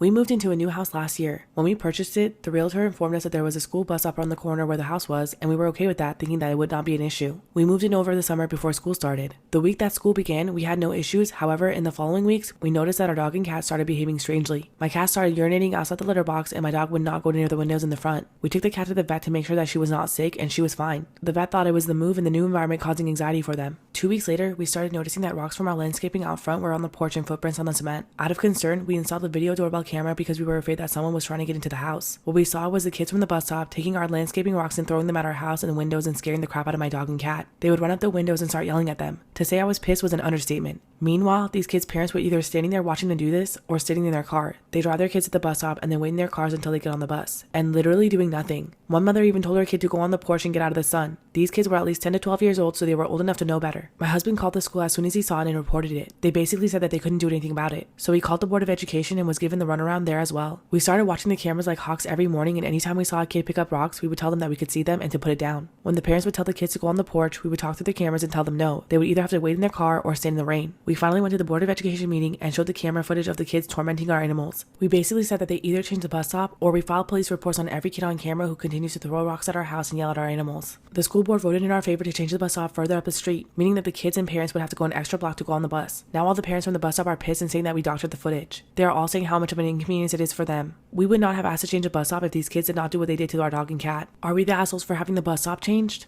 We moved into a new house last year. When we purchased it, the realtor informed us that there was a school bus stop around the corner where the house was, and we were okay with that, thinking that it would not be an issue. We moved in over the summer before school started. The week that school began, we had no issues. However, in the following weeks, we noticed that our dog and cat started behaving strangely. My cat started urinating outside the litter box, and my dog would not go near the windows in the front. We took the cat to the vet to make sure that she was not sick, and she was fine. The vet thought it was the move and the new environment causing anxiety for them. 2 weeks later, we started noticing that rocks from our landscaping out front were on the porch and footprints on the cement. Out of concern, we installed a video doorbell camera because we were afraid that someone was trying to get into the house. What we saw was the kids from the bus stop taking our landscaping rocks and throwing them at our house and the windows and scaring the crap out of my dog and cat. They would run up the windows and start yelling at them. To say I was pissed was an understatement. Meanwhile, these kids' parents were either standing there watching them do this or sitting in their car. They drive their kids at the bus stop and then wait in their cars until they get on the bus, and literally doing nothing. One mother even told her kid to go on the porch and get out of the sun. These kids were at least 10 to 12 years old, so they were old enough to know better. My husband called the school as soon as he saw it and reported it. They basically said that they couldn't do anything about it. So he called the Board of Education and was given the runaround there as well. We started watching the cameras like hawks every morning, and anytime we saw a kid pick up rocks, we would tell them that we could see them and to put it down. When the parents would tell the kids to go on the porch, we would talk through the cameras and tell them no. They would either have to wait in their car or stand in the rain. We finally went to the Board of Education meeting and showed the camera footage of the kids tormenting our animals. We basically said that they either change the bus stop or we file police reports on every kid on camera who continues to throw rocks at our house and yell at our animals. The school board voted in our favor to change the bus stop further up the street, meaning that the kids and parents would have to go an extra block to go on the bus. Now all the parents from the bus stop are pissed and saying that we doctored the footage. They are all saying how much of an inconvenience it is for them. We would not have asked to change the bus stop if these kids did not do what they did to our dog and cat. Are we the assholes for having the bus stop changed?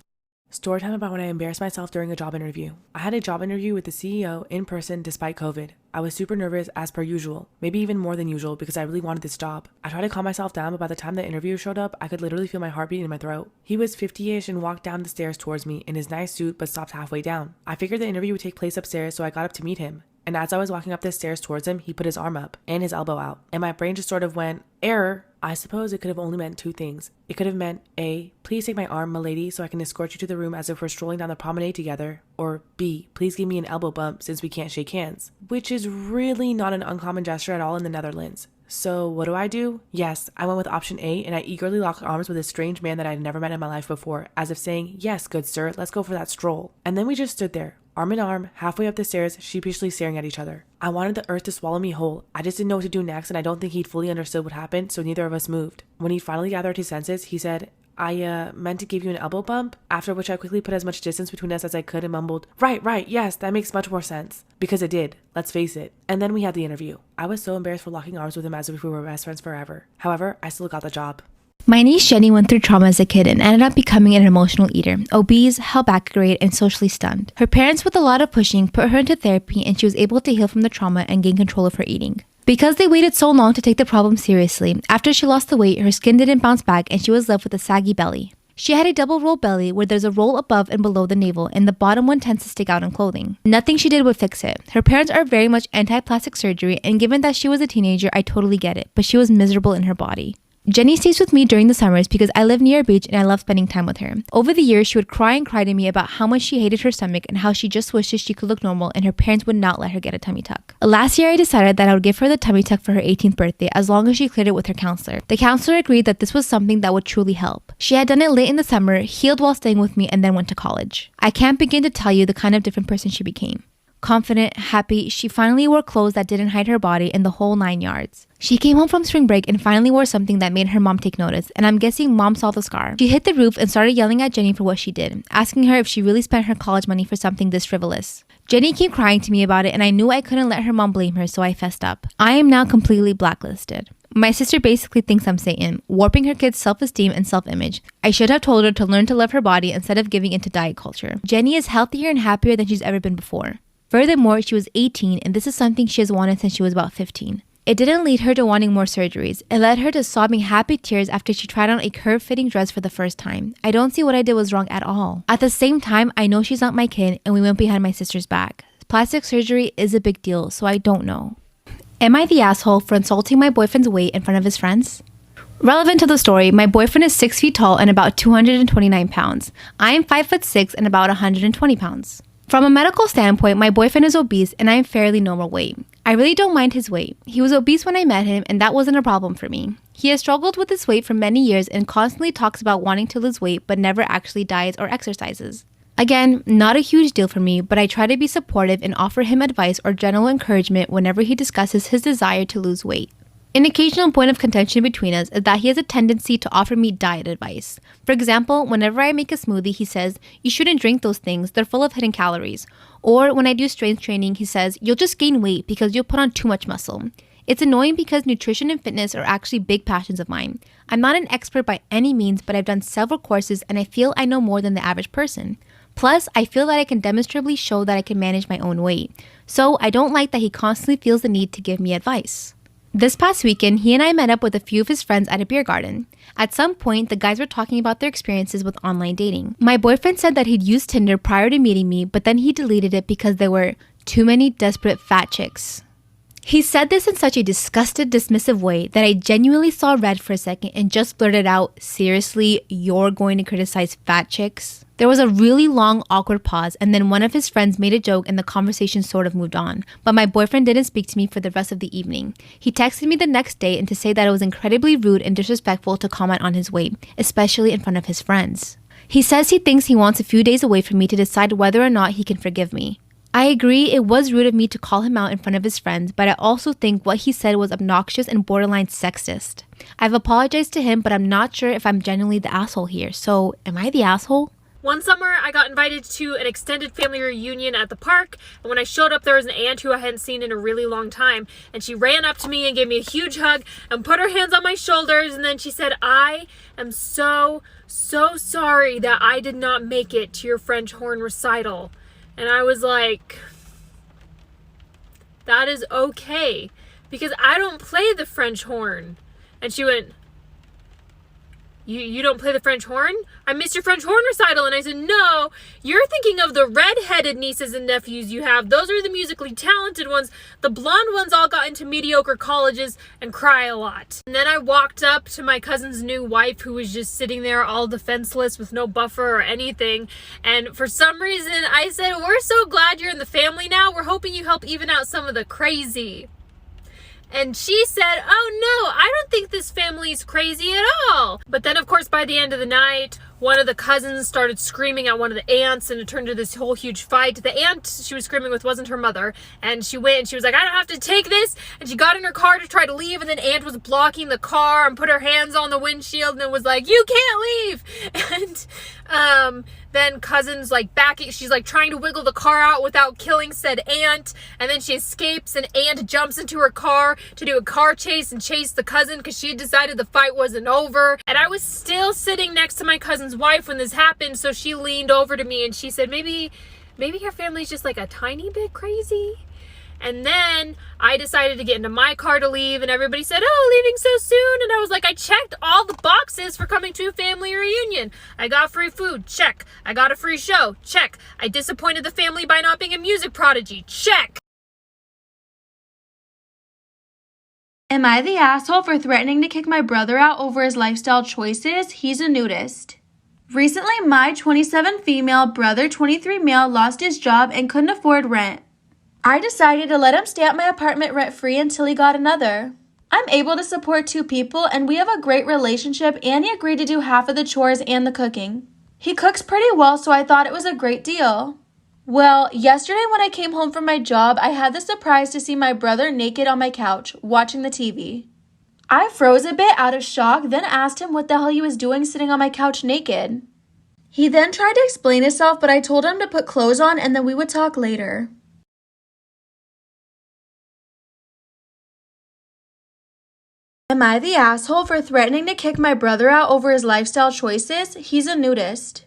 Story time about when I embarrassed myself during a job interview. I had a job interview with the CEO in person despite COVID. I was super nervous as per usual, maybe even more than usual because I really wanted this job. I tried to calm myself down, but by the time the interviewer showed up, I could literally feel my heartbeat in my throat. He was 50-ish and walked down the stairs towards me in his nice suit but stopped halfway down. I figured the interview would take place upstairs, so I got up to meet him. And as I was walking up the stairs towards him, he put his arm up and his elbow out. And my brain just sort of went, error. I suppose it could have only meant two things. It could have meant A, please take my arm, milady, so I can escort you to the room as if we're strolling down the promenade together. Or B, please give me an elbow bump since we can't shake hands. Which is really not an uncommon gesture at all in the Netherlands. So what do? Yes, I went with option A and I eagerly locked arms with a strange man that I had never met in my life before, as if saying, yes, good sir, let's go for that stroll. And then we just stood there, arm in arm, halfway up the stairs, sheepishly staring at each other. I wanted the earth to swallow me whole. I just didn't know what to do next, and I don't think he'd fully understood what happened, so neither of us moved. When he finally gathered his senses, he said, I meant to give you an elbow bump, after which I quickly put as much distance between us as I could and mumbled, right, yes, that makes much more sense. Because it did, let's face it. And then we had the interview. I was so embarrassed for locking arms with him as if we were best friends forever. However, I still got the job. My niece Jenny went through trauma as a kid and ended up becoming an emotional eater, obese, held back a grade, and socially stunned. Her parents, with a lot of pushing, put her into therapy and she was able to heal from the trauma and gain control of her eating. Because they waited so long to take the problem seriously, after she lost the weight, her skin didn't bounce back and she was left with a saggy belly. She had a double roll belly where there's a roll above and below the navel and the bottom one tends to stick out in clothing. Nothing she did would fix it. Her parents are very much anti-plastic surgery, and given that she was a teenager, I totally get it, but she was miserable in her body. Jenny stays with me during the summers because I live near a beach and I love spending time with her. Over the years, she would cry to me about how much she hated her stomach and how she just wishes she could look normal and her parents would not let her get a tummy tuck. Last year, I decided that I would give her the tummy tuck for her 18th birthday as long as she cleared it with her counselor. The counselor agreed that this was something that would truly help. She had done it late in the summer, healed while staying with me, and then went to college. I can't begin to tell you the kind of different person she became. Confident, happy, she finally wore clothes that didn't hide her body and the whole 9 yards. She came home from spring break and finally wore something that made her mom take notice, and I'm guessing mom saw the scar. She hit the roof and started yelling at Jenny for what she did, asking her if she really spent her college money for something this frivolous. Jenny came crying to me about it and I knew I couldn't let her mom blame her, so I fessed up. I am now completely blacklisted. My sister basically thinks I'm Satan, warping her kids' self-esteem and self-image. I should have told her to learn to love her body instead of giving into diet culture. Jenny is healthier and happier than she's ever been before. Furthermore, she was 18 and this is something she has wanted since she was about 15. It didn't lead her to wanting more surgeries. It led her to sobbing happy tears after she tried on a curve-fitting dress for the first time. I don't see what I did was wrong at all. At the same time, I know she's not my kid and we went behind my sister's back. Plastic surgery is a big deal, so I don't know. Am I the asshole for insulting my boyfriend's weight in front of his friends? Relevant to the story, my boyfriend is 6 feet tall and about 229 pounds. I am 5'6" and about 120 pounds. From a medical standpoint, my boyfriend is obese and I am fairly normal weight. I really don't mind his weight. He was obese when I met him and that wasn't a problem for me. He has struggled with his weight for many years and constantly talks about wanting to lose weight but never actually diets or exercises. Again, not a huge deal for me, but I try to be supportive and offer him advice or general encouragement whenever he discusses his desire to lose weight. An occasional point of contention between us is that he has a tendency to offer me diet advice. For example, whenever I make a smoothie, he says, "You shouldn't drink those things, they're full of hidden calories." Or when I do strength training, he says, "You'll just gain weight because you'll put on too much muscle." It's annoying because nutrition and fitness are actually big passions of mine. I'm not an expert by any means, but I've done several courses and I feel I know more than the average person. Plus, I feel that I can demonstrably show that I can manage my own weight. So I don't like that he constantly feels the need to give me advice. This past weekend, he and I met up with a few of his friends at a beer garden. At some point, the guys were talking about their experiences with online dating. My boyfriend said that he'd used Tinder prior to meeting me, but then he deleted it because there were too many desperate fat chicks. He said this in such a disgusted, dismissive way that I genuinely saw red for a second and just blurted out, "Seriously, you're going to criticize fat chicks?" There was a really long, awkward pause, and then one of his friends made a joke and the conversation sort of moved on. But my boyfriend didn't speak to me for the rest of the evening. He texted me the next day and to say that it was incredibly rude and disrespectful to comment on his weight, especially in front of his friends. He says he thinks he wants a few days away from me to decide whether or not he can forgive me. I agree it was rude of me to call him out in front of his friends, but I also think what he said was obnoxious and borderline sexist. I've apologized to him, but I'm not sure if I'm genuinely the asshole here. So, am I the asshole? One summer, I got invited to an extended family reunion at the park, and when I showed up, there was an aunt who I hadn't seen in a really long time, and she ran up to me and gave me a huge hug and put her hands on my shoulders, and then she said, "I am so sorry that I did not make it to your French horn recital." And I was like, "That is okay, because I don't play the French horn." And she went, You don't play the French horn? I missed your French horn recital." And I said, "No, you're thinking of the red-headed nieces and nephews you have. Those are the musically talented ones. The blonde ones all got into mediocre colleges and cry a lot." And then I walked up to my cousin's new wife, who was just sitting there all defenseless with no buffer or anything. And for some reason, I said, "We're so glad you're in the family now. We're hoping you help even out some of the crazy." And she said, "Oh no, I don't think this family's crazy at all." But then, of course, by the end of the night, one of the cousins started screaming at one of the aunts, and it turned into this whole huge fight. The aunt she was screaming with wasn't her mother, and she went and she was like, "I don't have to take this." And she got in her car to try to leave, and then aunt was blocking the car and put her hands on the windshield and was like, "You can't leave." And then cousin's like backing, she's like trying to wiggle the car out without killing said aunt, and then she escapes and aunt jumps into her car to do a car chase and chase the cousin because she decided the fight wasn't over. And I was still sitting next to my cousin's wife when this happened, so she leaned over to me and she said, maybe your family's just like a tiny bit crazy." And then I decided to get into my car to leave, and everybody said, "Oh, leaving so soon?" And I was like, I checked all the boxes for coming to a family reunion. I got free food, check. I got a free show, check. I disappointed the family by not being a music prodigy, check. Am I the asshole for threatening to kick my brother out over his lifestyle choices? He's a nudist. Recently, my 27 female brother, 23 male, lost his job and couldn't afford rent. I decided to let him stay at my apartment rent-free until he got another. I'm able to support 2 people and we have a great relationship, and he agreed to do half of the chores and the cooking. He cooks pretty well, so I thought it was a great deal. Well, yesterday when I came home from my job, I had the surprise to see my brother naked on my couch, watching the TV. I froze a bit out of shock, then asked him what the hell he was doing sitting on my couch naked. He then tried to explain himself, but I told him to put clothes on and then we would talk later. Am I the asshole for threatening to kick my brother out over his lifestyle choices? He's a nudist.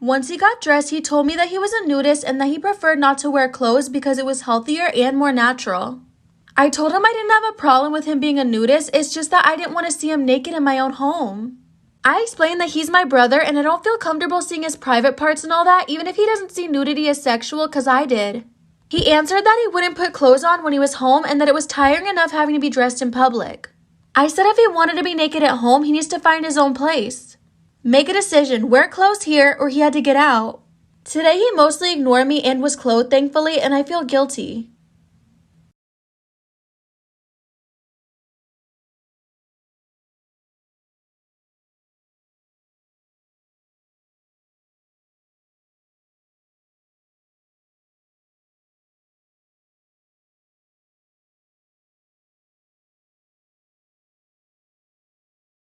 Once he got dressed, he told me that he was a nudist and that he preferred not to wear clothes because it was healthier and more natural. I told him I didn't have a problem with him being a nudist, it's just that I didn't want to see him naked in my own home. I explained that he's my brother and I don't feel comfortable seeing his private parts and all that, even if he doesn't see nudity as sexual, because I did. He answered that he wouldn't put clothes on when he was home and that it was tiring enough having to be dressed in public. I said if he wanted to be naked at home, he needs to find his own place. Make a decision, wear clothes here or he had to get out. Today he mostly ignored me and was clothed, thankfully, and I feel guilty.